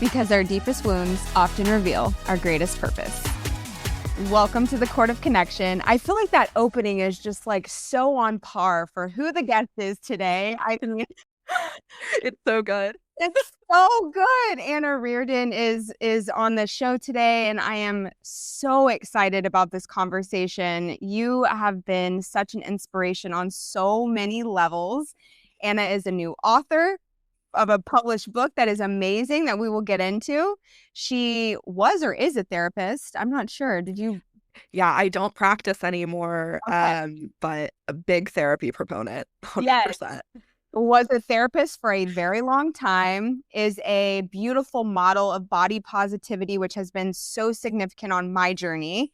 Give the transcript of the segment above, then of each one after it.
because our deepest wounds often reveal our greatest purpose. Welcome to the Court of Connection. I feel like that opening is just like so on par for who the guest is today. I mean, it's so good. It's so good. Anna Reardon is on the show today, and I am so excited about this conversation. You have been such an inspiration on so many levels. Anna is a new author of a published book that is amazing that we will get into. She was or is a therapist. I'm not sure. Did you? Yeah, I don't practice anymore, Okay. but a big therapy proponent, 100%. Yes. Was a therapist for a very long time, is a beautiful model of body positivity, which has been so significant on my journey,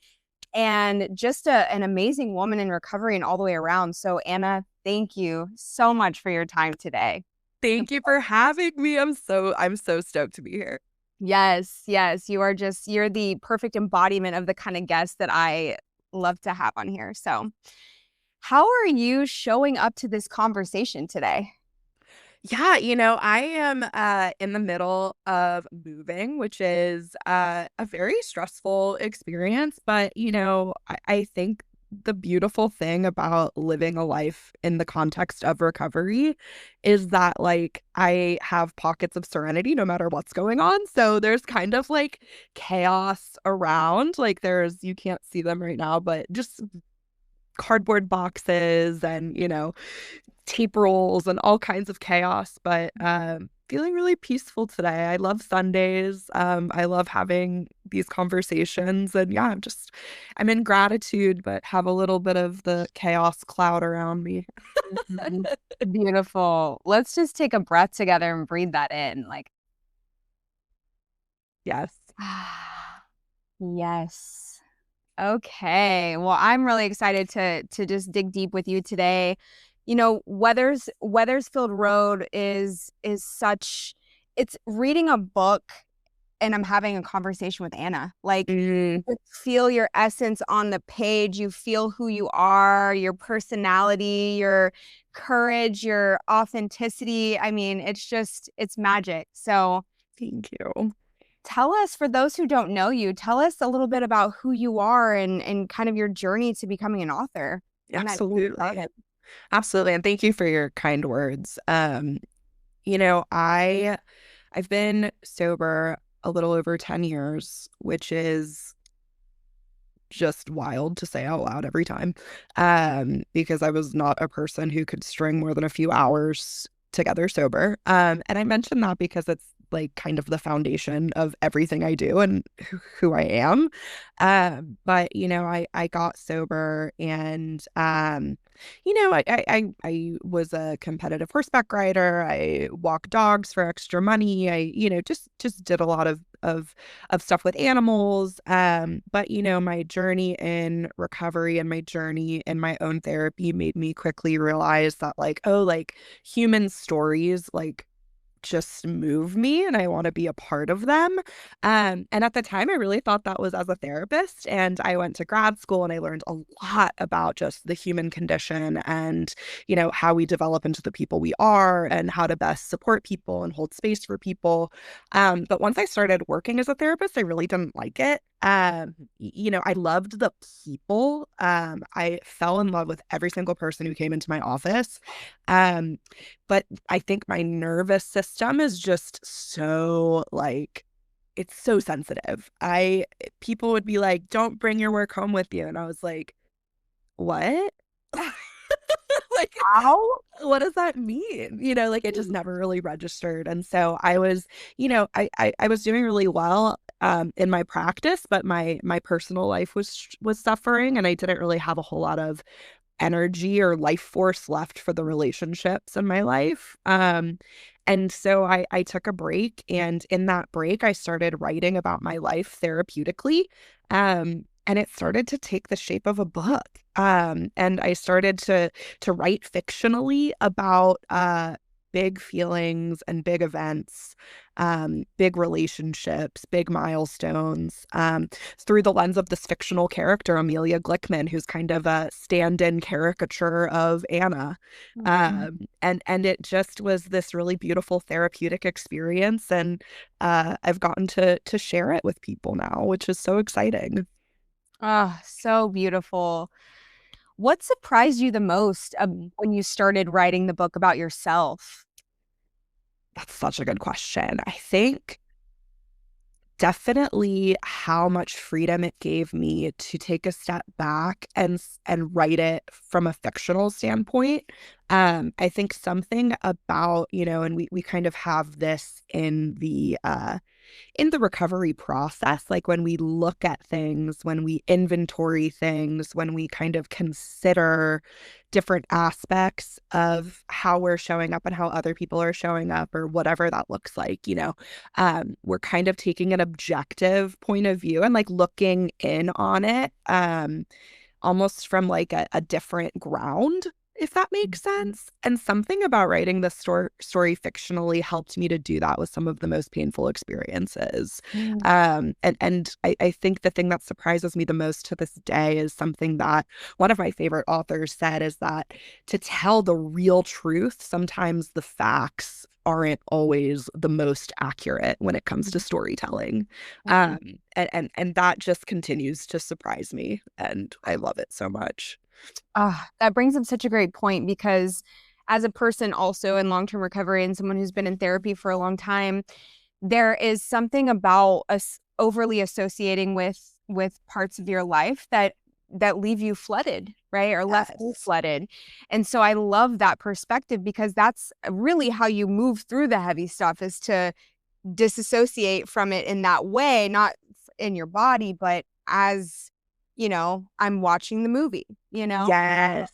and just an amazing woman in recovery and all the way around. So Anna, thank you so much for your time today. Thank you for having me. I'm so stoked to be here. Yes, you're the perfect embodiment of the kind of guest that I love to have on here. So how are you showing up to this conversation today? Yeah, I am in the middle of moving, which is a very stressful experience. But, I think the beautiful thing about living a life in the context of recovery is that, like, I have pockets of serenity no matter what's going on. So there's kind of like chaos around. Like, you can't see them right now, but just cardboard boxes and, tape rolls and all kinds of chaos, but feeling really peaceful today. I love Sundays. I love having these conversations, and yeah, I'm in gratitude, but have a little bit of the chaos cloud around me. Beautiful. Let's just take a breath together and breathe that in. Like, yes. Yes. Okay. Well, I'm really excited to just dig deep with you today. Weathersfield Road is such, it's reading a book and I'm having a conversation with Anna. Like, you feel your essence on the page. You feel who you are, your personality, your courage, your authenticity. I mean, it's magic. So thank you. Tell us, for those who don't know you, tell us a little bit about who you are and kind of your journey to becoming an author. Absolutely. Absolutely. And thank you for your kind words. I've been sober a little over 10 years, which is just wild to say out loud every time, because I was not a person who could string more than a few hours together sober. And I mention that because it's like kind of the foundation of everything I do and who I am. But I got sober, and I was a competitive horseback rider. I walked dogs for extra money. I just did a lot of stuff with animals. But my journey in recovery and my journey in my own therapy made me quickly realize that, like, human stories, like, just move me and I want to be a part of them. And at the time, I really thought that was as a therapist. And I went to grad school and I learned a lot about just the human condition and, how we develop into the people we are and how to best support people and hold space for people. But once I started working as a therapist, I really didn't like it. I loved the people. I fell in love with every single person who came into my office. But I think my nervous system is just so, like, it's so sensitive. People would be like, "Don't bring your work home with you." And I was like, "What?" Like, How? what does that mean? Like, it just never really registered. And so I was, I was doing really well in my practice, but my personal life was suffering, and I didn't really have a whole lot of energy or life force left for the relationships in my life. And so I took a break, and in that break, I started writing about my life therapeutically. And it started to take the shape of a book. And I started to write fictionally about big feelings and big events, big relationships, big milestones, through the lens of this fictional character, Amelia Glickman, who's kind of a stand-in caricature of Anna. And it just was this really beautiful therapeutic experience. And I've gotten to share it with people now, which is so exciting. Oh, so beautiful. What surprised you the most when you started writing the book about yourself? That's such a good question. I think definitely how much freedom it gave me to take a step back and write it from a fictional standpoint. I think something about, and we kind of have this in the recovery process, like when we look at things, when we inventory things, when we kind of consider different aspects of how we're showing up and how other people are showing up, or whatever that looks like, we're kind of taking an objective point of view and like looking in on it, almost from like a different ground, if that makes sense. And something about writing the story fictionally helped me to do that with some of the most painful experiences. Mm. And I think the thing that surprises me the most to this day is something that one of my favorite authors said, is that to tell the real truth, sometimes the facts aren't always the most accurate when it comes to storytelling. Mhm. And that just continues to surprise me, and I love it so much. That brings up such a great point because as a person also in long-term recovery and someone who's been in therapy for a long time, there is something about us overly associating with parts of your life that leave you flooded, right? Or left you Yes. flooded. And so I love that perspective because that's really how you move through the heavy stuff, is to disassociate from it in that way, not in your body, but as, I'm watching the movie, Yes.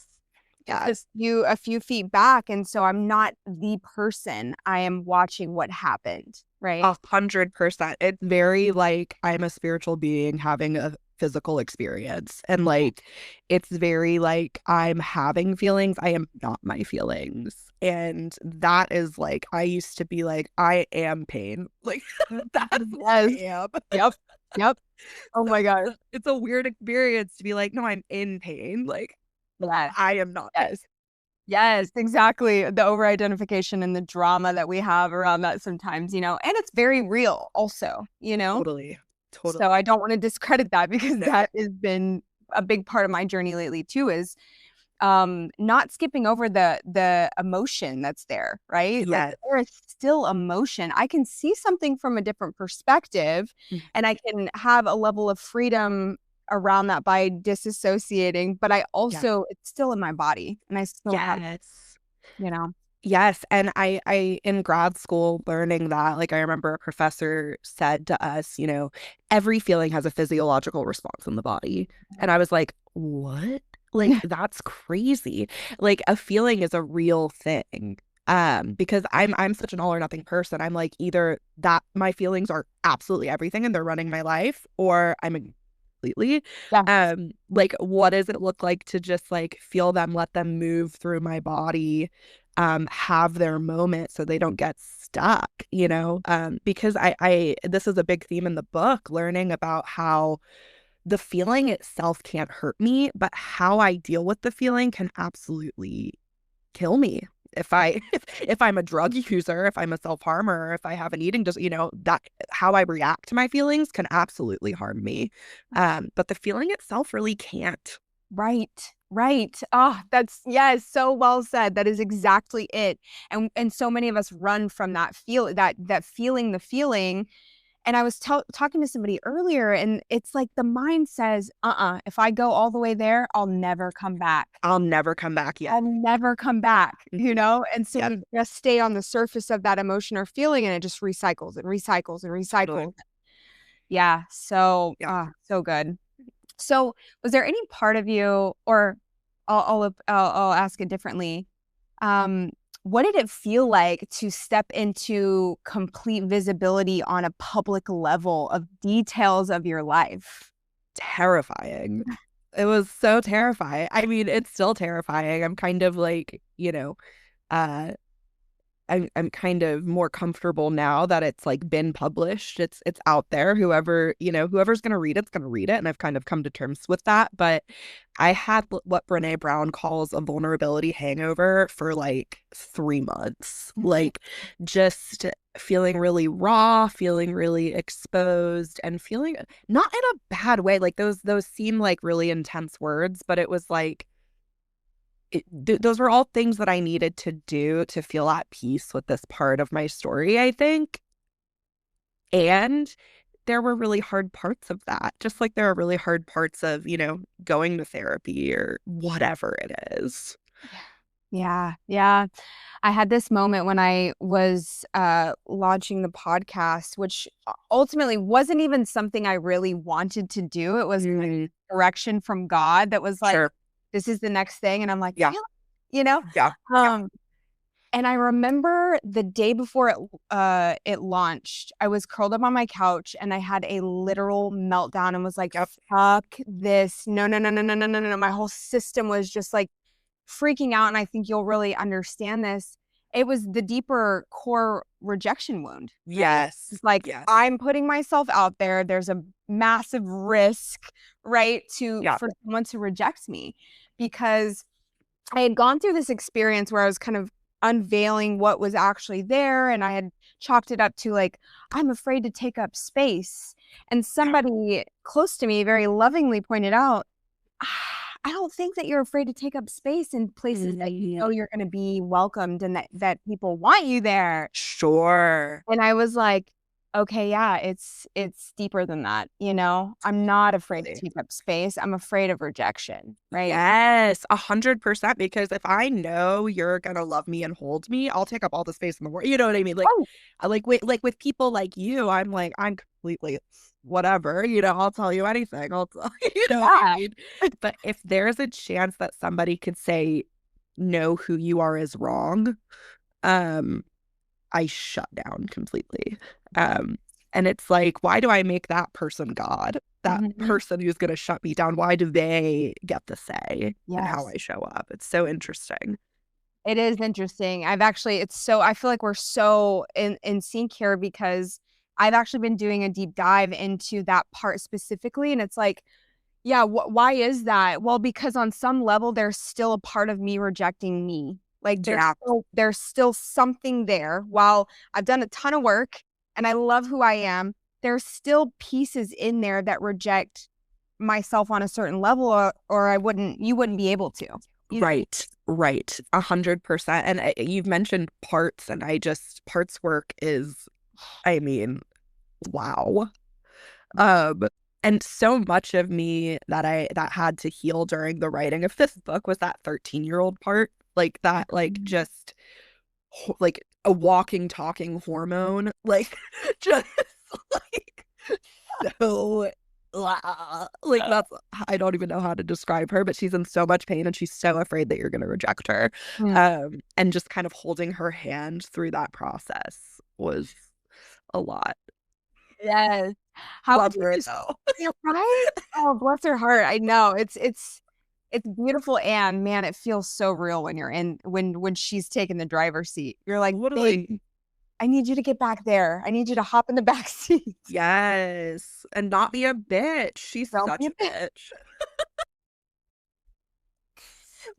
Yes. just a few feet back. And so I'm not the person. I am watching what happened, right? 100%. It's very like I'm a spiritual being having a physical experience. And like it's very like I'm having feelings. I am not my feelings. And that is like I used to be like, I am pain. Like that's what I Yes. am. Yep. Yep. Oh my gosh. It's a weird experience to be like, no, I'm in pain. Like Yes. I am not pain. Yes. Yes, exactly. The over-identification and the drama that we have around that sometimes, and it's very real also. Totally. So I Totally. don't want to discredit that because No. that has been a big part of my journey lately too, is not skipping over the emotion that's there, right? Like Yes. there is still emotion. I can see something from a different perspective and I can have a level of freedom around that by disassociating, but I Yes. also, it's still in my body and I still have, Yes. you know. Yes, and I in grad school learning that, like I remember a professor said to us, every feeling has a physiological response in the body. And I was like, "What? Like that's crazy." Like a feeling is a real thing. Because I'm such an all or nothing person. I'm like either that my feelings are absolutely everything and they're running my life, or I'm completely. Yes. Like what does it look like to just like feel them, let them move through my body, have their moment so they don't get stuck, because I this is a big theme in the book, learning about how the feeling itself can't hurt me, but how I deal with the feeling can absolutely kill me. If I if I'm a drug user, if I'm a self-harmer, if I have an eating just, that how I react to my feelings can absolutely harm me. But the feeling itself really can't. Right. Right. Ah, that's, yes, so well said. That is exactly it. And so many of us run from that feeling, the feeling. And I was talking to somebody earlier, and it's like the mind says, if I go all the way there, I'll never come back. I'll never come back yet. I'll never come back. And so Yep. we just stay on the surface of that emotion or feeling, and it just recycles and recycles and Totally. recycles. Yeah. So, Yeah. so good. So, was there any part of you, or I'll ask it differently. Um, what did it feel like to step into complete visibility on a public level of details of your life? Terrifying. It was so terrifying. I mean, it's still terrifying. I'm kind of like, uh I'm kind of more comfortable now that it's like been published. It's out there. Whoever's gonna read it's gonna read it, and I've kind of come to terms with that. But I had what Brene Brown calls a vulnerability hangover for like 3 months. Like just feeling really raw, feeling really exposed, and feeling not in a bad way. Like those seem like really intense words, but it was like those were all things that I needed to do to feel at peace with this part of my story, I think. And there were really hard parts of that, just like there are really hard parts of, going to therapy or whatever it is. Yeah. Yeah. I had this moment when I was launching the podcast, which ultimately wasn't even something I really wanted to do. It was direction from God that was like, Sure. this is the next thing. And I'm like, Yeah. really? You know? Yeah. And I remember the day before it launched, I was curled up on my couch and I had a literal meltdown and was like, fuck this. No, no, no, no, no, no, no, no. My whole system was just like freaking out. And I think you'll really understand this. It was the deeper core rejection wound. Yes. It's like, yes. I'm putting myself out there. There's a massive risk, right? For someone to reject me, because I had gone through this experience where I was kind of unveiling what was actually there. And I had chalked it up to like, I'm afraid to take up space. And somebody close to me very lovingly pointed out, I don't think that you're afraid to take up space in places that you know you're going to be welcomed and that people want you there. Sure. And I was like, okay, yeah, it's deeper than that. I'm not afraid to take up space. I'm afraid of rejection, right? Yes, 100%. Because if I know you're gonna love me and hold me, I'll take up all the space in the world. You know what I mean? Like, with people like you, I'm like, I'm completely whatever. I'll tell you anything. I'll tell you know what I mean? But if there's a chance that somebody could say, "No, who you are is wrong," I shut down completely. And it's like, why do I make that person God? That person who's going to shut me down, why do they get the say in how I show up? It's so interesting. It is interesting. I feel like we're so in sync here, because I've actually been doing a deep dive into that part specifically. And it's like, yeah, why is that? Well, because on some level, there's still a part of me rejecting me. Like there's still something there. While I've done a ton of work and I love who I am, there's still pieces in there that reject myself on a certain level, or you wouldn't be able to. Right. 100%. And you've mentioned parts, and parts work is, I mean, wow. And so much of me that had to heal during the writing of this book was that 13-year-old part, like that, like just like a walking, talking hormone, like just like so like that's, I don't even know how to describe her, but she's in so much pain and she's so afraid that you're going to reject her. And just kind of holding her hand through that process was a lot. Yes. How Love her though. Right? Oh, bless her heart. I know. It's beautiful, and man, it feels so real when you're when she's taking the driver's seat. You're like, babe, I need you to get back there. I need you to hop in the back seat. Yes. And not be a bitch. She's such a bitch.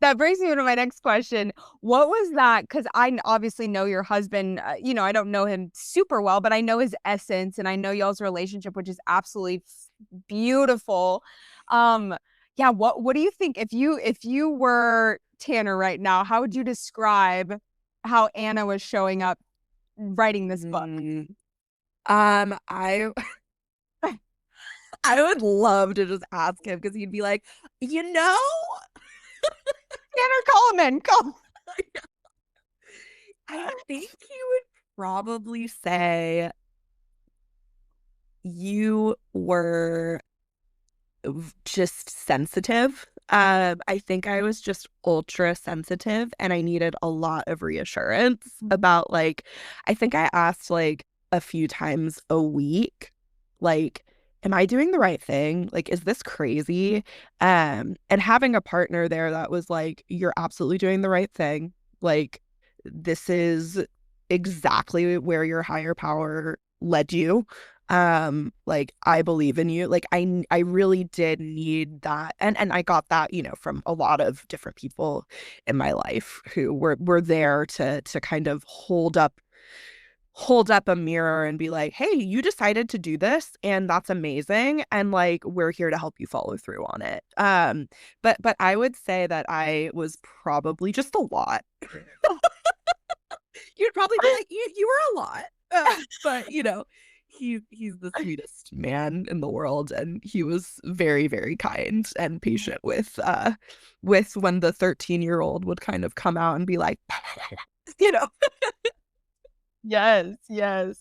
That brings me to my next question. What was that? Because I obviously know your husband. I don't know him super well, but I know his essence, and I know y'all's relationship, which is absolutely beautiful. Yeah. What do you think if you were Tanner right now? How would you describe how Anna was showing up writing this book? I I would love to just ask him, because he'd be like, Tanner, call him in. Call. I think he would probably say you were just sensitive. I think I was just ultra sensitive, and I needed a lot of reassurance about, like, I think I asked like a few times a week, like, am I doing the right thing? Like, is this crazy? And having a partner there that was like, you're absolutely doing the right thing. Like, this is exactly where your higher power led you. Like, I believe in you. Like, I really did need that. And I got that, from a lot of different people in my life who were there to kind of hold up a mirror and be like, hey, you decided to do this and that's amazing. And like, we're here to help you follow through on it. But I would say that I was probably just a lot. You'd probably be like, you were a lot. But he's the sweetest man in the world, and he was very, very kind and patient with when the 13-year-old would kind of come out and be like, you know. Yes, yes.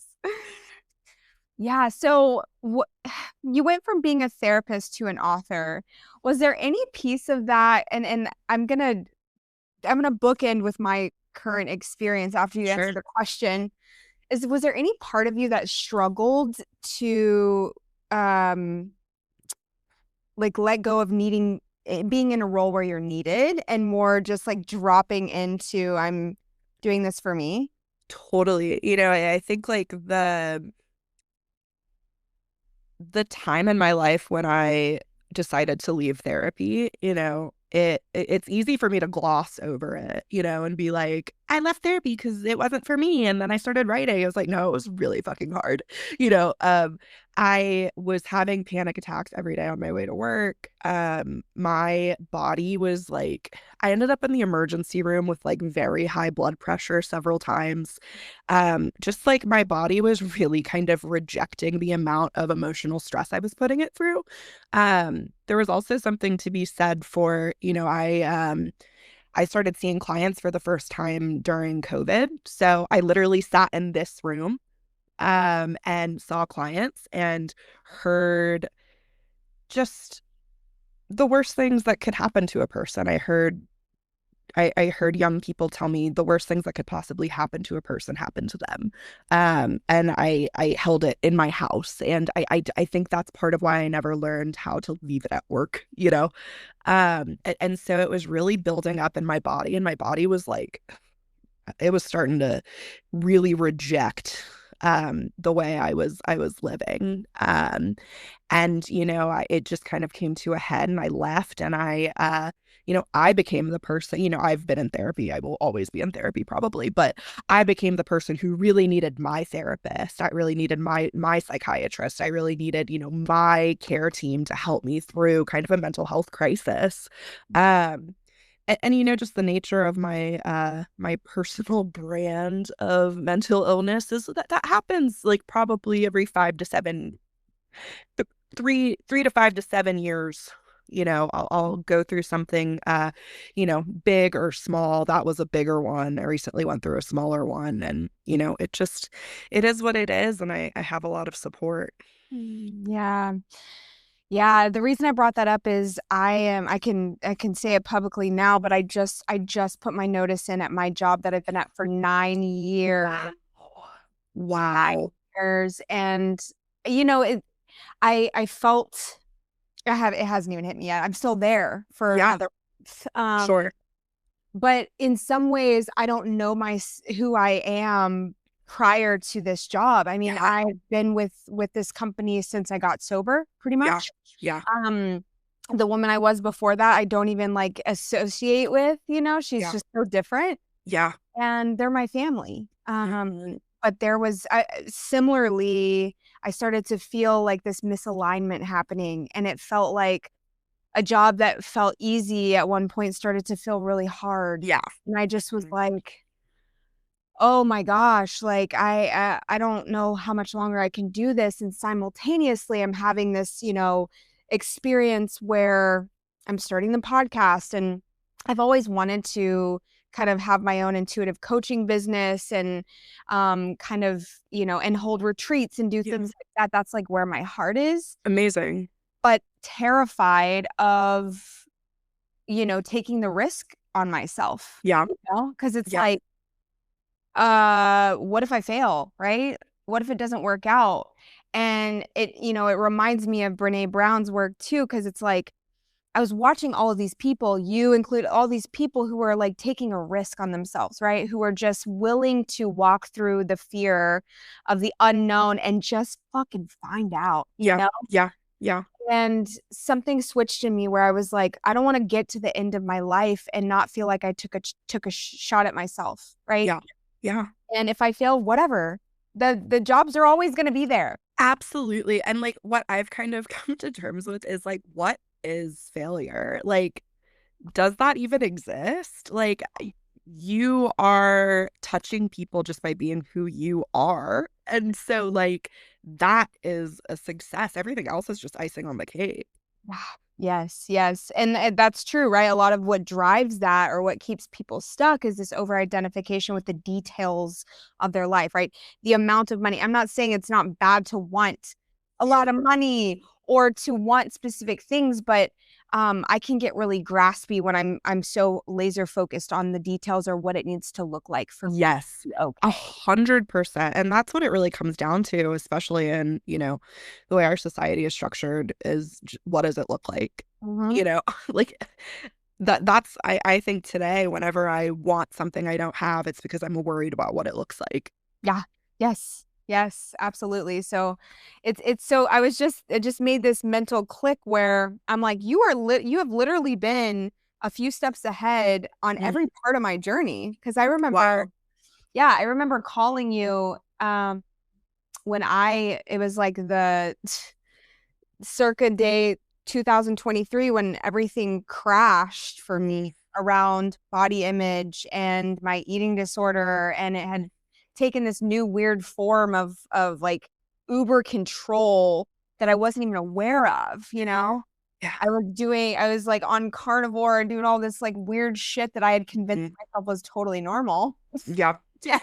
Yeah. So you went from being a therapist to an author. Was there any piece of that? And I'm gonna bookend with my current experience after you answer the question. Was there any part of you that struggled to um like let go of needing being in a role where you're needed and more just like dropping into I'm doing this for me? Totally. I think like the time in my life when I decided to leave therapy, it's easy for me to gloss over it, and be like, I left therapy because it wasn't for me. And then I started writing. I was like, no, it was really fucking hard. I was having panic attacks every day on my way to work. My body was like, I ended up in the emergency room with like very high blood pressure several times. Just like my body was really kind of rejecting the amount of emotional stress I was putting it through. There was also something to be said for, I started seeing clients for the first time during COVID. So I literally sat in this room and saw clients and heard just the worst things that could happen to a person. I heard young people tell me the worst things that could possibly happen to a person happen to them. And I held it in my house. And I think that's part of why I never learned how to leave it at work, and so it was really building up in my body, and my body was like, it was starting to really reject the way I was living. And it just kind of came to a head, and I left, and I became the person, I've been in therapy. I will always be in therapy probably, but I became the person who really needed my therapist. I really needed my psychiatrist. I really needed, my care team to help me through kind of a mental health crisis. And just the nature of my personal brand of mental illness is that happens like probably every 3 to 5 to 7 years. I'll go through something big or small. That was a bigger one. I recently went through a smaller one, and it is what it is, and I have a lot of support. Yeah. Yeah, the reason I brought that up is I can say it publicly now, but I just put my notice in at my job that I've been at for 9 years. Wow. Years. And I felt it hasn't even hit me yet. I'm still there for another Sure. but in some ways I don't know who I am prior to this job. I mean, I've been with this company since I got sober, pretty much. Yeah. The woman I was before that, I don't even like associate with, she's just so different. Yeah. And they're my family. But there was similarly, I started to feel like this misalignment happening, and it felt like a job that felt easy at one point started to feel really hard. Yeah. And I just was like, oh my gosh, like I don't know how much longer I can do this. And simultaneously, I'm having this, experience where I'm starting the podcast, and I've always wanted to kind of have my own intuitive coaching business and kind of, and hold retreats and do things like that. That's like where my heart is. Amazing. But terrified of, taking the risk on myself. Yeah. Because it's like, what if I fail, right? What if it doesn't work out? And it reminds me of Brene Brown's work too, because it's like, I was watching all of these people, you include all these people who are like taking a risk on themselves, right? Who are just willing to walk through the fear of the unknown and just fucking find out, you Yeah. know? Yeah. Yeah. And something switched in me where I was like, I don't want to get to the end of my life and not feel like I took a shot at myself, right? Yeah. Yeah. And if I fail, whatever. The jobs are always going to be there. Absolutely. And like what I've kind of come to terms with is like, what is failure? Like, does that even exist? Like, you are touching people just by being who you are. And so, like, that is a success. Everything else is just icing on the cake. Ah, yes, yes. And that's true, right? A lot of what drives that or what keeps people stuck is this over identification with the details of their life, right? The amount of money. I'm not saying it's not bad to want a lot of money or to want specific things, but I can get really graspy when I'm so laser focused on the details or what it needs to look like for me to Yes, be okay. 100%. And that's what it really comes down to, especially in, the way our society is structured is what does it look like? Mhm. You know, like I think today, whenever I want something I don't have, it's because I'm worried about what it looks like. Yeah. Yes. Yes, absolutely. So it's so I was just it just made this mental click where I'm like, you have literally been a few steps ahead on Mm. every part of my journey. Cause I remember, Wow. yeah, I remember calling you when it was like the circa day 2023 when everything crashed for me around body image and my eating disorder, and it had taken this new weird form of like uber control that I wasn't even aware of, you know? Yeah. I was like on carnivore and doing all this like weird shit that I had convinced Mm. myself was totally normal. Yeah. Yeah.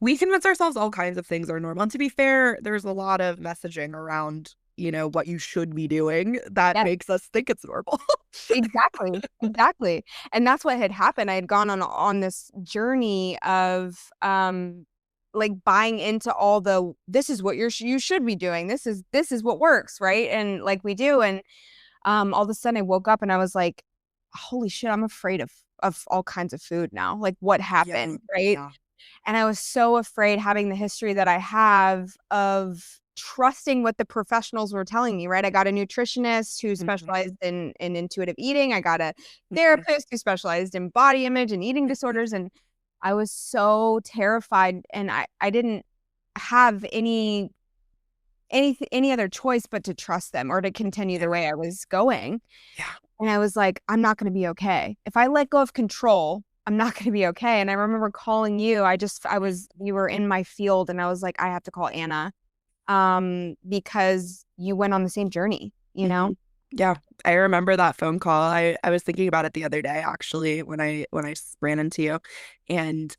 We convince ourselves all kinds of things are normal. And to be fair, there's a lot of messaging around, what you should be doing that Yes. makes us think it's normal. Exactly, exactly, and that's what had happened. I had gone on this journey of, like, buying into all the, "This is what you should be doing. This is what works," right? And like we do, and, all of a sudden I woke up and I was like, "Holy shit, I'm afraid of all kinds of food now. Like, what Yeah. happened?" Right? Yeah. And I was so afraid having the history that I have of trusting what the professionals were telling me, right? I got a nutritionist who Mhm. specialized in intuitive eating. I got a Mhm. therapist who specialized in body image and eating disorders. And I was so terrified and I didn't have any other choice but to trust them or to continue Yeah. the way I was going. Yeah. And I was like, "I'm not gonna be okay. If I let go of control, I'm not gonna be okay." And I remember calling you. You were in my field and I was like, "I have to call Anna." Because you went on the same journey, you know? Mhm. Yeah. I remember that phone call. I was thinking about it the other day actually when I ran into you. And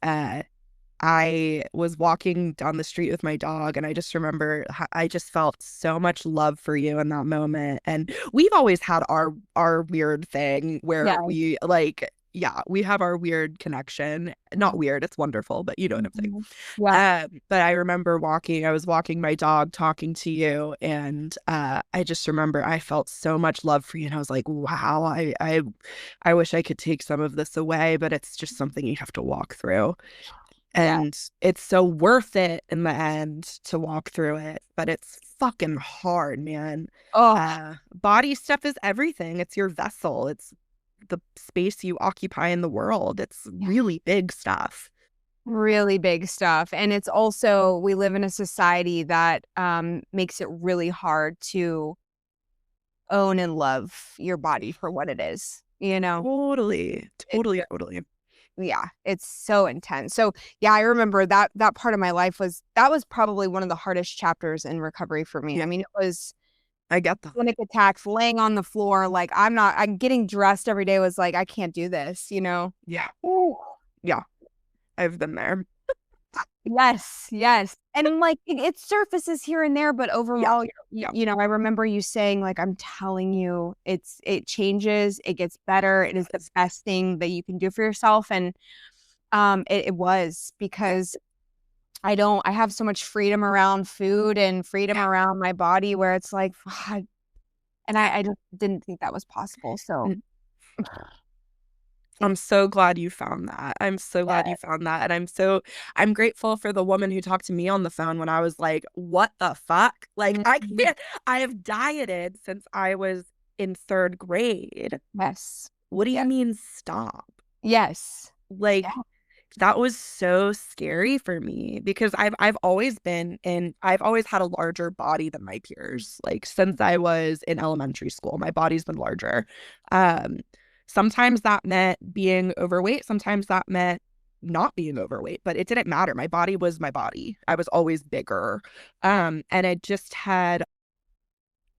I was walking down the street with my dog, and I just remember I just felt so much love for you in that moment. And we've always had our weird thing where Yeah. we like, yeah, we have our weird connection. Not weird, it's wonderful, but you know what I'm saying. Mhm. Yeah. But I remember I was walking my dog, talking to you, and I just remember I felt so much love for you, and I was like, wow, I wish I could take some of this away, but it's just something you have to walk through. Yeah. And it's so worth it in the end to walk through it, but it's fucking hard, man. Oh, Body stuff is everything. It's your vessel. It's the space you occupy in the world. It's yeah. really big stuff. Really big stuff. And it's also we live in a society that, makes it really hard to own and love your body for what it is, you know? Totally, It totally, totally. Yeah, it's so intense. So, yeah, I remember that part of my life was probably one of the hardest chapters in recovery for me. Yeah, I mean, it was I get that. panic attacks, laying on the floor, like, I'm getting dressed every day was like, "I can't do this," you know? Yeah, Ooh. yeah, I've been there. Yes, yes. And, like, it surfaces here and there, but Yeah, overall, yeah, I remember you saying, like, "I'm telling you, it changes, it gets better, it is the yes, best thing that you can do for yourself," and, it was yeah, because I have so much freedom around food and freedom yeah, around my body where it's like, And I just didn't think that was possible. So I'm so glad you found that. I'm so glad you found that. And I'm grateful for the woman who talked to me on the phone when I was like, what the fuck? Like, I can't, I have dieted since I was in third grade. yes. What do you mean stop? Yes. Like, that was so scary for me because I've always had a larger body than my peers. Like since I was in elementary school, my body's been larger. Sometimes that meant being overweight, sometimes that meant not being overweight, but it didn't matter. My body was my body. I was always bigger. And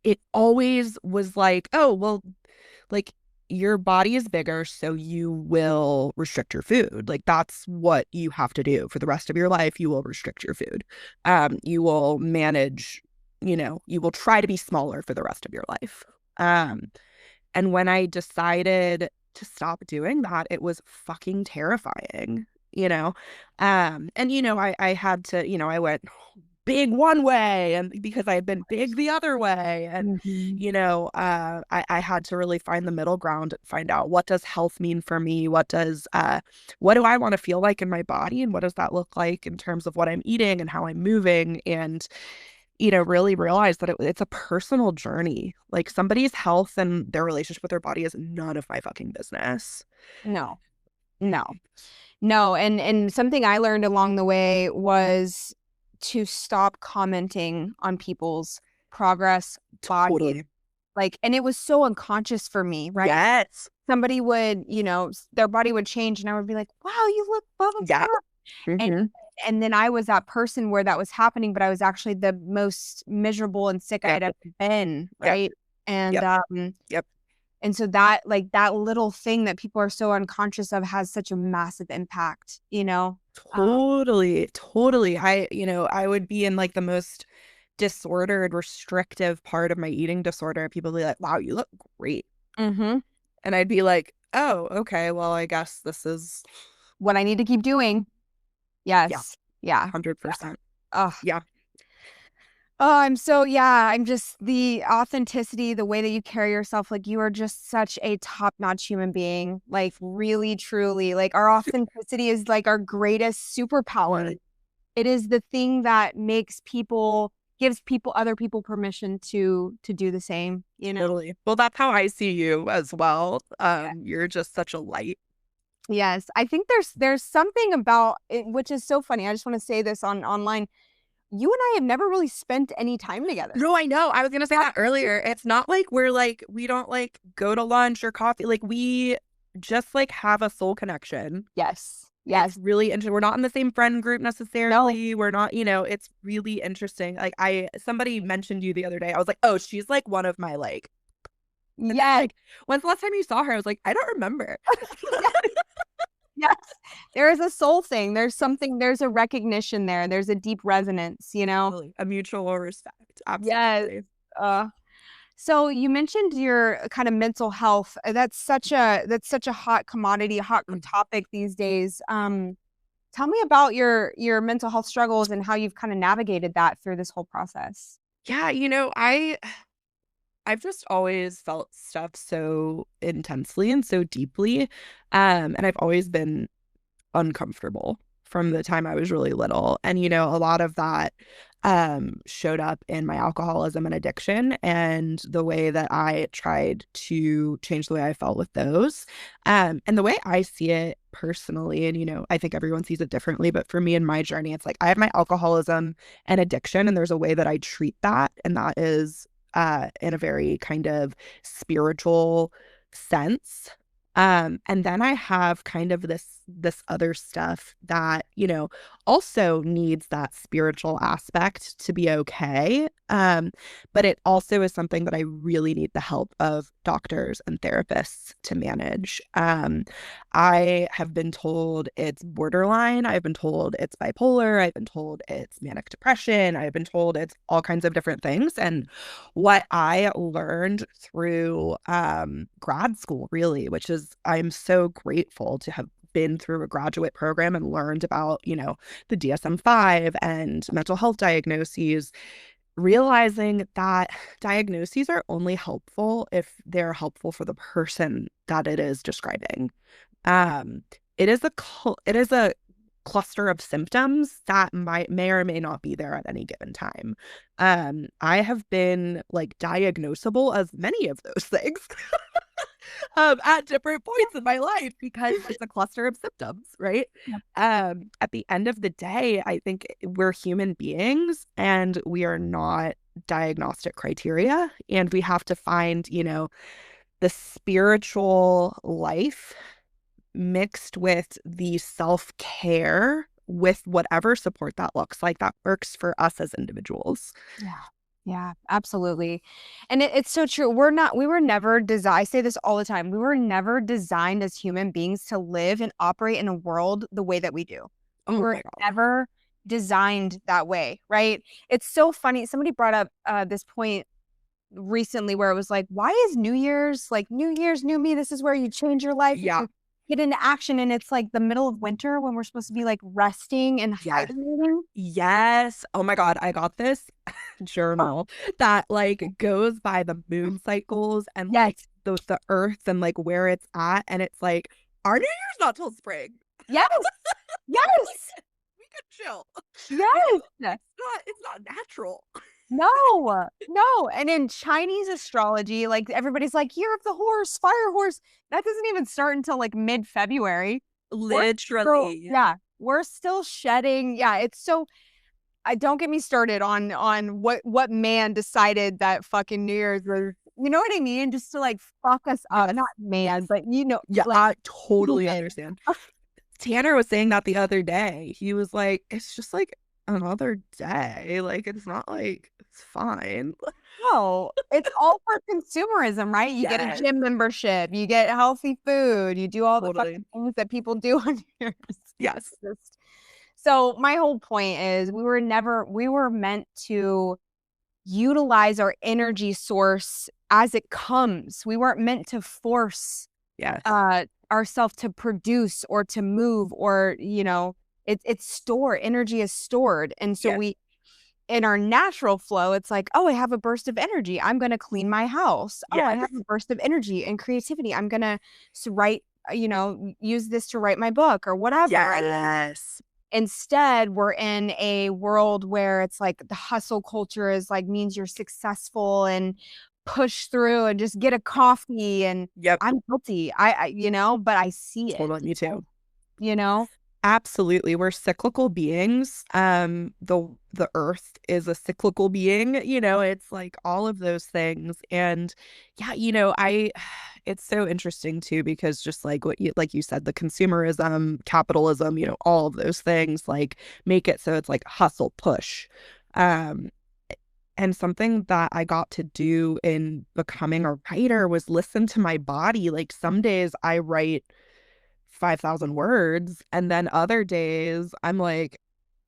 it always was like, oh, well, like your body is bigger, so you will restrict your food. Like that's what you have to do for the rest of your life. You will restrict your food. You will manage, you will try to be smaller for the rest of your life. And when I decided to stop doing that, it was fucking terrifying, you know? I had to, I went big one way and because I had been big the other way. And, I had to really find the middle ground and find out what does health mean for me? What do I want to feel like in my body? And what does that look like in terms of what I'm eating and how I'm moving? And, really realize that it's a personal journey. Like somebody's health and their relationship with their body is none of my fucking business. No. And something I learned along the way was to stop commenting on people's progress, body. Totally. Like, and it was so unconscious for me, right? Yes. Somebody would, their body would change and I would be like, wow, you look blah, blah, yeah. blah. Mm-hmm. And then I was that person where that was happening, but I was actually the most miserable and sick I'd ever been, right? And and so that little thing that people are so unconscious of has such a massive impact, Totally. I would be in like the most disordered, restrictive part of my eating disorder. People would be like, wow, you look great. Mm-hmm. And I'd be like, oh, okay, well, I guess this is what I need to keep doing. Yes. Yeah. 100%. Yeah. Oh, I'm just the authenticity, the way that you carry yourself, like you are just such a top-notch human being, like really, truly, like our authenticity is like our greatest superpower. It is the thing that gives other people permission to do the same, Totally. Well, that's how I see you as well. You're just such a light. Yes. I think there's something about it, which is so funny. I just want to say this online. You and I have never really spent any time together. No, I know. I was going to say that earlier. It's not like we don't like go to lunch or coffee. Like we just like have a soul connection. Yes. It's really interesting. We're not in the same friend group necessarily. No. We're not, it's really interesting. Like somebody mentioned you the other day. I was like, oh, she's like one of my like. Yeah. Like, when's the last time you saw her? I was like, I don't remember. Yes. There is a soul thing. There's a recognition there. There's a deep resonance, Totally. A mutual respect. Absolutely. Yes. So you mentioned your kind of mental health. That's such a hot commodity, hot topic these days. Tell me about your mental health struggles and how you've kind of navigated that through this whole process. Yeah, I've just always felt stuff so intensely and so deeply. And I've always been uncomfortable from the time I was really little. And, a lot of that showed up in my alcoholism and addiction and the way that I tried to change the way I felt with those. And the way I see it personally, and, I think everyone sees it differently, but for me in my journey, it's like I have my alcoholism and addiction, and there's a way that I treat that. And that is in a very kind of spiritual sense. And then I have kind of this other stuff that, also needs that spiritual aspect to be okay. But it also is something that I really need the help of doctors and therapists to manage. I have been told it's borderline. I've been told it's bipolar. I've been told it's manic depression. I've been told it's all kinds of different things. And what I learned through grad school, really, which is I'm so grateful to have been through a graduate program and learned about, the DSM-5 and mental health diagnoses, realizing that diagnoses are only helpful if they're helpful for the person that it is describing. Um, it is a cluster of symptoms that may or may not be there at any given time. I have been like diagnosable as many of those things at different points in my life because it's a cluster of symptoms, right? Yep. At the end of the day, I think we're human beings and we are not diagnostic criteria, and we have to find, the spiritual life mixed with the self-care with whatever support that looks like that works for us as individuals. Yeah. Yeah, absolutely. And it's so true. We were never designed, I say this all the time, we were never designed as human beings to live and operate in a world the way that we do. We Oh were my God. never designed that way, right? It's so funny. Somebody brought up this point recently where it was like, why is New Year's like New Year's, new me? This is where you change your life. Yeah. You get into action, and it's like the middle of winter when we're supposed to be like resting and Yes. hibernating. Yes. Oh my God. I got this journal that like goes by the moon cycles and Yes. like the earth and like where it's at. And it's like, our New Year's not till spring. Yes. Yes. We could chill. Yes. It's not natural. No, no. And in Chinese astrology, like everybody's like, year of the horse, fire horse. That doesn't even start until like mid-February. Literally. Yeah, we're still shedding. Yeah, it's so I don't get me started on what man decided that fucking New Year's was, you know what I mean? Just to like fuck us up. Not man, but Yeah, like, I totally understand. Tanner was saying that the other day. He was like, it's just like another day. Like, it's not like it's fine. no, it's all for consumerism, right? You get a Yes. gym membership, you get healthy food, you do all the Totally. fucking things that people do on New Yes. Year's. So my whole point is we were meant to utilize our energy source as it comes. We weren't meant to force Yes. ourselves to produce or to move, or it's stored. Energy is stored, and so Yes. in our natural flow, it's like, oh, I have a burst of energy, I'm going to clean my house. Oh, I Yes. have a burst of energy and creativity, I'm going to write, use this to write my book or whatever. Yes. Instead, we're in a world where it's like the hustle culture is like means you're successful and push through and just get a coffee. And Yep. I'm guilty. But I see it. Totally, me too. Absolutely. We're cyclical beings. The earth is a cyclical being, it's like all of those things. And yeah, it's so interesting too, because just like like you said, the consumerism, capitalism, all of those things like make it so it's like hustle push. And something that I got to do in becoming a writer was listen to my body. Like some days I write 5,000 words, and then other days I'm like,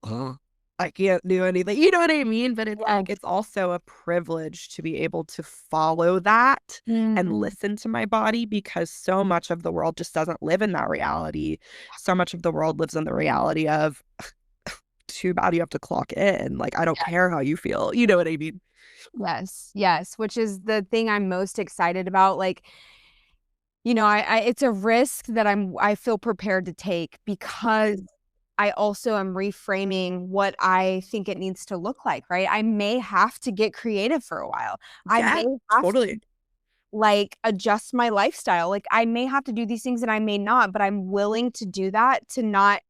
oh, I can't do anything. You know what I mean? But it's like, it's also a privilege to be able to follow that and listen to my body, because so much of the world just doesn't live in that reality. So much of the world lives in the reality of, too bad you have to clock in. Like, I don't care how you feel. You know what I mean? Yes. Which is the thing I'm most excited about. Like, it's a risk that I feel prepared to take, because I also am reframing what I think it needs to look like, right? I may have to get creative for a while. I may have totally. to like adjust my lifestyle. Like I may have to do these things and I may not, but I'm willing to do that to not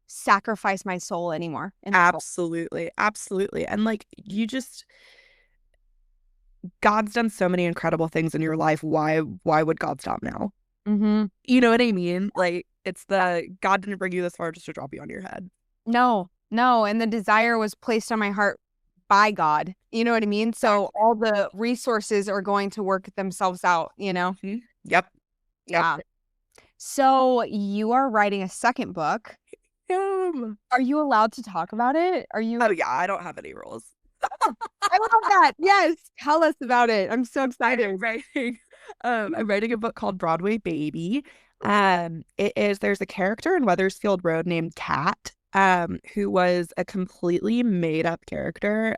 sacrifice my soul anymore. Absolutely. And like God's done so many incredible things in your life. Why would God stop now? You know what I mean? Like, it's God didn't bring you this far just to drop you on your head. No. And the desire was placed on my heart by God. You know what I mean? So all the resources are going to work themselves out, Yep. Yeah. So you are writing a second book. Are you allowed to talk about it? Oh yeah, I don't have any rules. I love that. Yes. Tell us about it. I'm so excited. I'm writing a book called Broadway Baby. There's a character in Wethersfield Road named Kat, who was a completely made up character.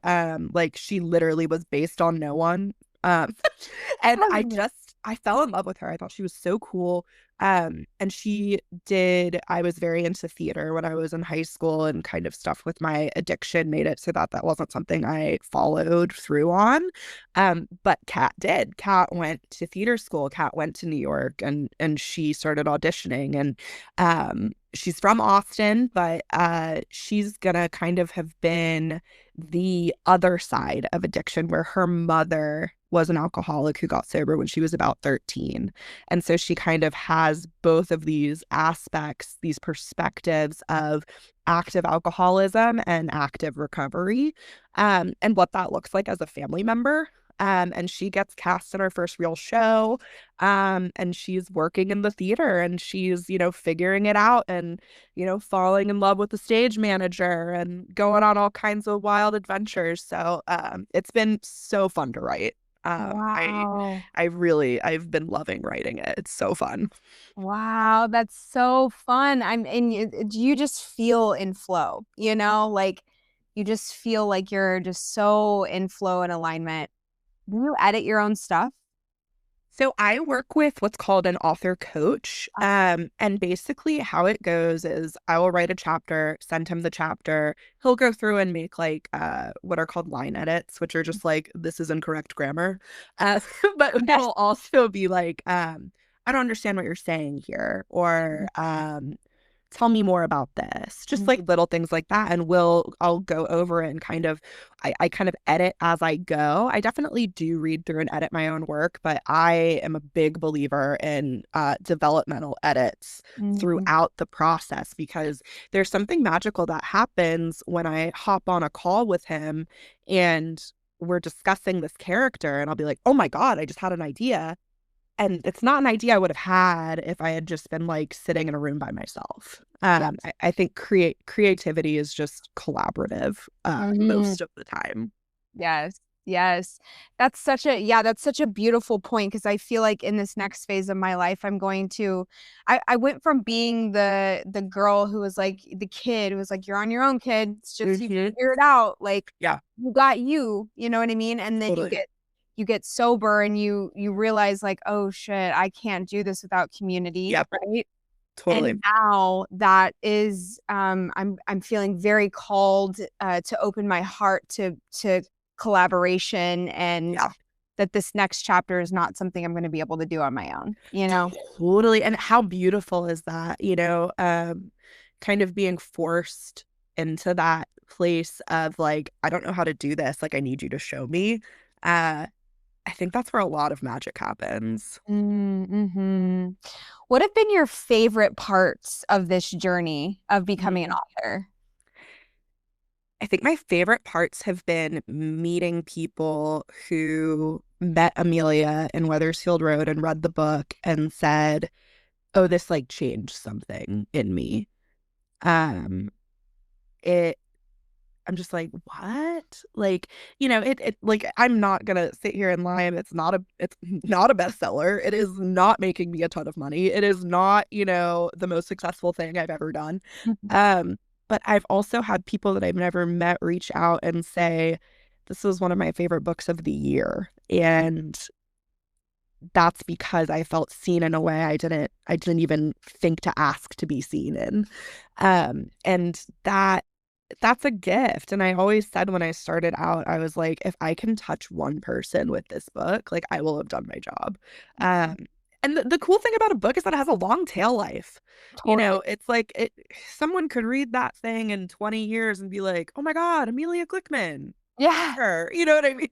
Like she literally was based on no one. Um, and I fell in love with her. I thought she was so cool. And I was very into theater when I was in high school, and kind of stuff with my addiction made it so that that wasn't something I followed through on. But Kat did. Kat went to theater school. Kat went to New York, and she started auditioning. And she's from Austin, but she's gonna kind of have been the other side of addiction, where her mother was an alcoholic who got sober when she was about 13. And so she kind of has both of these aspects, these perspectives of active alcoholism and active recovery, and what that looks like as a family member. And she gets cast in her first real show. And she's working in the theater, and she's, figuring it out, and, falling in love with the stage manager and going on all kinds of wild adventures. So it's been so fun to write. Wow. I've been loving writing it. It's so fun. Wow, that's so fun. And you just feel in flow, like you just feel like you're just so in flow and alignment. Do you edit your own stuff? So I work with what's called an author coach. And basically how it goes is I will write a chapter, send him the chapter. He'll go through and make like what are called line edits, which are just like, this is incorrect grammar. But it'll also be like, I don't understand what you're saying here, or tell me more about this. Just like little things like that. And I'll go over it and I kind of edit as I go. I definitely do read through and edit my own work, but I am a big believer in developmental edits throughout the process, because there's something magical that happens when I hop on a call with him and we're discussing this character, and I'll be like, oh my God, I just had an idea. And it's not an idea I would have had if I had just been like sitting in a room by myself. I think creativity is just collaborative most of the time. Yes. Yes. That's such a beautiful point, because I feel like in this next phase of my life, I went from being the girl who was like the kid who was like, you're on your own, kid. It's just you figure it out. Like, yeah, you got you know what I mean? And then totally. you get sober, and you realize like, oh shit, I can't do this without community. Yep. Right. Totally. And now that is I'm feeling very called to open my heart to collaboration, and that this next chapter is not something I'm going to be able to do on my own, Totally. And how beautiful is that, kind of being forced into that place of like, I don't know how to do this. Like, I need you to show me. I think that's where a lot of magic happens. Mm-hmm. What have been your favorite parts of this journey of becoming an author? I think my favorite parts have been meeting people who met Amelia in Wethersfield Road and read the book and said, oh, this like changed something in me. It I'm just like, what? Like, it like, I'm not gonna sit here and lie. It's not a bestseller. It is not making me a ton of money. It is not, the most successful thing I've ever done. But I've also had people that I've never met reach out and say, this was one of my favorite books of the year. And that's because I felt seen in a way I didn't even think to ask to be seen in. And that's a gift. And I always said when I started out, I was like, if I can touch one person with this book, like I will have done my job. And the cool thing about a book is that it has a long tail life. Totally. It's like someone could read that thing in 20 years and be like, oh my God, Amelia Glickman. Yeah. Her. You know what I mean?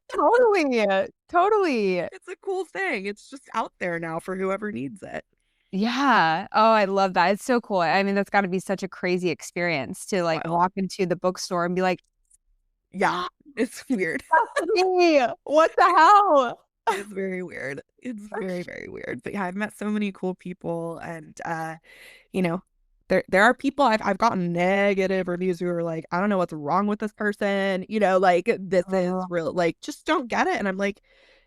Totally. Totally. It's a cool thing. It's just out there now for whoever needs it. Yeah. Oh, I love that. It's so cool. I mean, that's got to be such a crazy experience to like walk into the bookstore and be like, yeah, it's weird. hey, what the hell? It's very weird. It's very, very weird. But yeah, I've met so many cool people, and there are people I've gotten negative reviews who are like, I don't know what's wrong with this person. Like, this is real, like, just don't get it. And I'm like,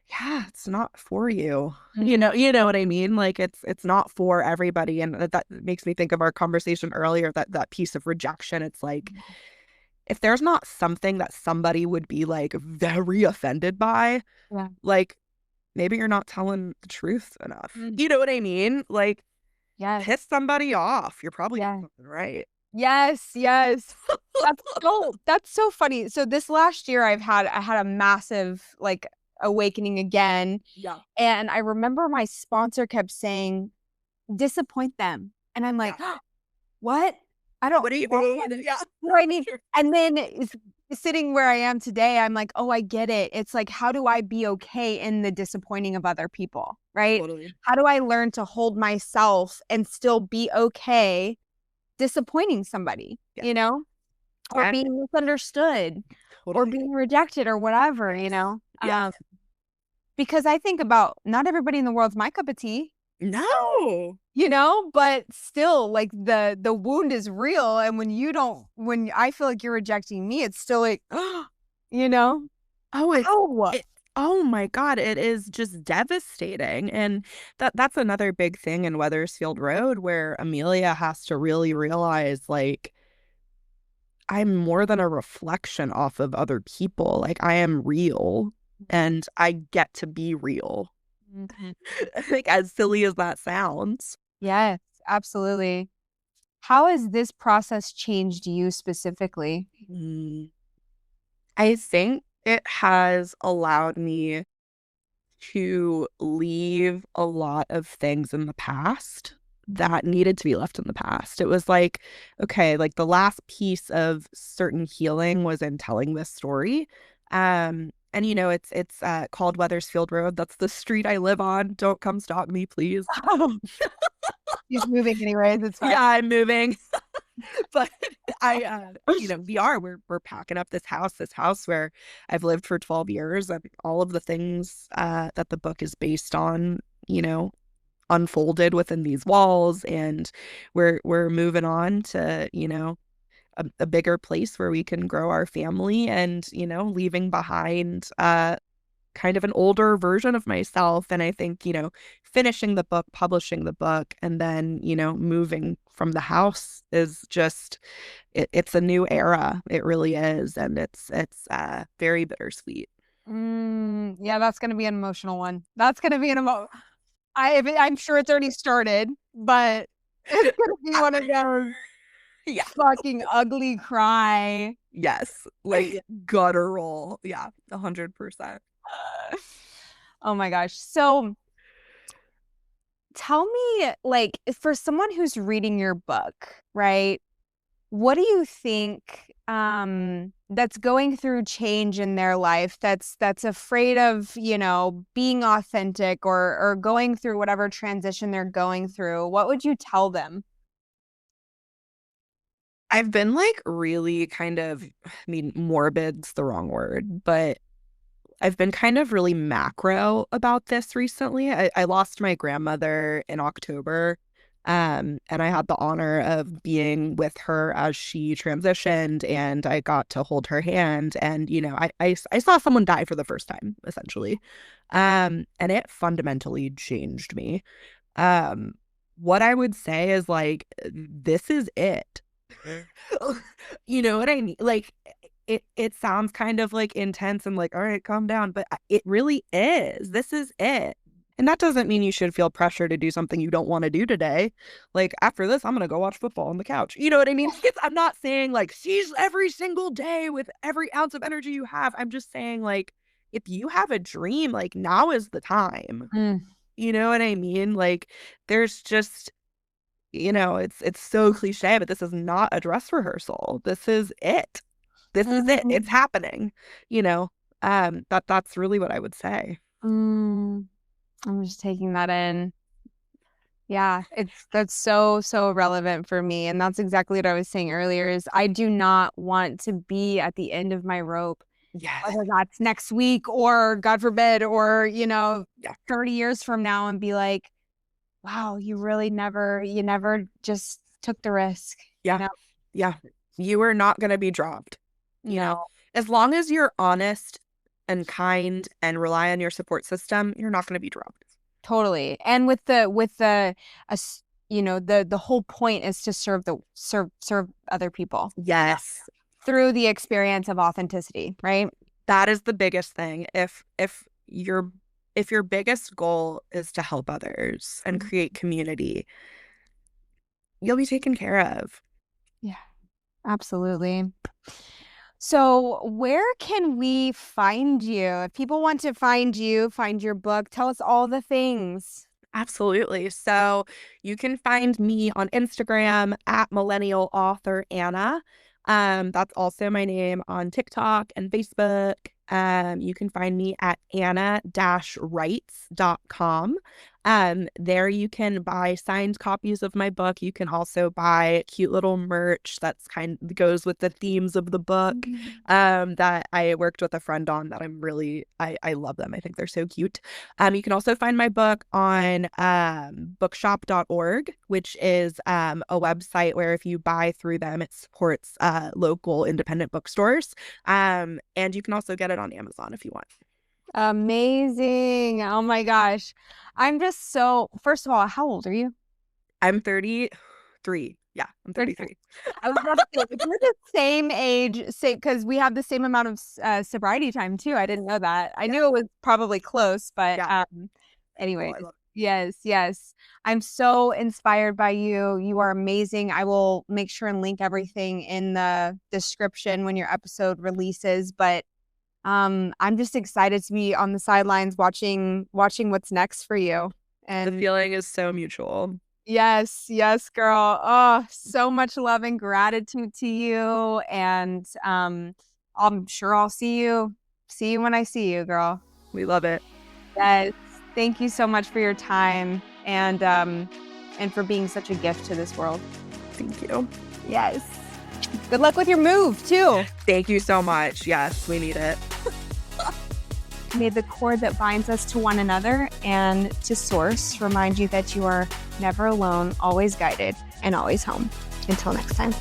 yeah, it's not for you. Mhm. You know what I mean? Like it's not for everybody. And that makes me think of our conversation earlier, that piece of rejection. It's like, if there's not something that somebody would be like very offended by, Yeah. like maybe you're not telling the truth enough. Mm. You know what I mean? Like, Yes. piss somebody off. You're probably doing Yeah. something right. Yes, yes. That's so funny. So this last year I had a massive like awakening again. Yeah. And I remember my sponsor kept saying, disappoint them. And I'm like, Yeah. what? I don't What do you what mean? Yeah. do I need? Sure. And then sitting where I am today, I'm like, oh, I get it. It's like, how do I be okay in the disappointing of other people? Right? Totally. How do I learn to hold myself and still be okay disappointing somebody, Yeah. you know, or And being misunderstood or totally. being rejected or whatever, you know? Yeah. Because I think about not everybody in the world's my cup of tea, No. you know, but still like the wound is real. And when I feel like you're rejecting me, it's still like, you know, Oh, oh, oh my God, it is just devastating. And that's another big thing in Wethersfield Road, where Amelia has to really realize, like, I'm more than a reflection off of other people. Like, I am real and I get to be real. Mhm. Like, as silly as that sounds. Yes, absolutely. How has this process changed you specifically? Mm. I think it has allowed me to leave a lot of things in the past that needed to be left in the past. It was like, okay, like the last piece of certain healing was in telling this story. And you know, it's called Wethersfield Road. That's the street I live on. Don't come stalk me, please. He's moving anyways, it's fine. Yeah, I'm moving. But you know, we're packing up this house where I've lived for 12 years, and all of the things that the book is based on, you know, unfolded within these walls. And we're moving on to, you know, a bigger place where we can grow our family, and, you know, leaving behind kind of an older version of myself. And I think, you know, finishing the book, publishing the book, and then, you know, moving from the house is just, it's a new era. It really is. And it's very bittersweet. Yeah, that's gonna be an emotional one. That's gonna be an I'm sure it's already started, but it's gonna be one of those Yeah. fucking ugly cry. Yes. Like guttural. Yeah. 100%. Oh my gosh. So tell me, like, for someone who's reading your book, right? What do you think that's going through change in their life, that's afraid of, you know, being authentic or going through whatever transition they're going through? What would you tell them? I've been like really kind of, I mean, morbid's the wrong word, but I've been kind of really macro about this recently. I lost my grandmother in October. And I had the honor of being with her as she transitioned, and I got to hold her hand. And, you know, I saw someone die for the first time, essentially. And it fundamentally changed me. Um, what I would say is like, this is it. You know what I mean? Like, it sounds kind of like intense and like, all right, calm down, but it really is. This is it. And that doesn't mean you should feel pressure to do something you don't want to do today. Like, after this, I'm going to go watch football on the couch. You know what I mean? I'm not saying like seize every single day with every ounce of energy you have. I'm just saying, like, if you have a dream, like, now is the time. Mm. You know what I mean? Like, there's just, you know, it's so cliche, but this is not a dress rehearsal. This is it. This is it. It's Mhm. happening. You know, that's really what I would say. Mm. I'm just taking that in. Yeah, that's so, so relevant for me. And that's exactly what I was saying earlier is I do not want to be at the end of my rope, Yes. whether that's next week or God forbid, or, you know, Yeah. 30 years from now and be like, wow, you never just took the risk, you Yeah. know? Yeah. You are not going to be dropped. You know, No. as long as you're honest and kind and rely on your support system, you're not going to be dropped. Totally. And with the you know, the whole point is to serve other people. Yes. Through the experience of authenticity, right? That is the biggest thing. If your biggest goal is to help others and create community, you'll be taken care of. Yeah, absolutely. So where can we find you? If people want to find you, find your book, tell us all the things. Absolutely. So you can find me on Instagram at millennial author Anna. That's also my name on TikTok and Facebook. You can find me at anna-writes.com. There you can buy signed copies of my book. You can also buy cute little merch that's goes with the themes of the book. That I worked with a friend on that I love them. I think they're so cute. You can also find my book on bookshop.org, which is a website where if you buy through them, it supports local independent bookstores. And you can also get it on Amazon if you want. Amazing. Oh my gosh. I'm just first of all, how old are you? I'm 33. Yeah, I'm 33. I was about to say, we're the same age, because we have the same amount of sobriety time too. I didn't know that. I knew it was probably close, but anyway. Oh, Yes. I'm so inspired by you. You are amazing. I will make sure and link everything in the description when your episode releases, but I'm just excited to be on the sidelines watching what's next for you. And the feeling is so mutual. Yes, girl. Oh, so much love and gratitude to you. And I'm sure I'll see you when I see you, girl. We love it. Yes. Thank you so much for your time and for being such a gift to this world. Thank you. Yes. Good luck with your move, too. Thank you so much. Yes, we need it. May the cord that binds us to one another and to Source remind you that you are never alone, always guided, and always home. Until next time.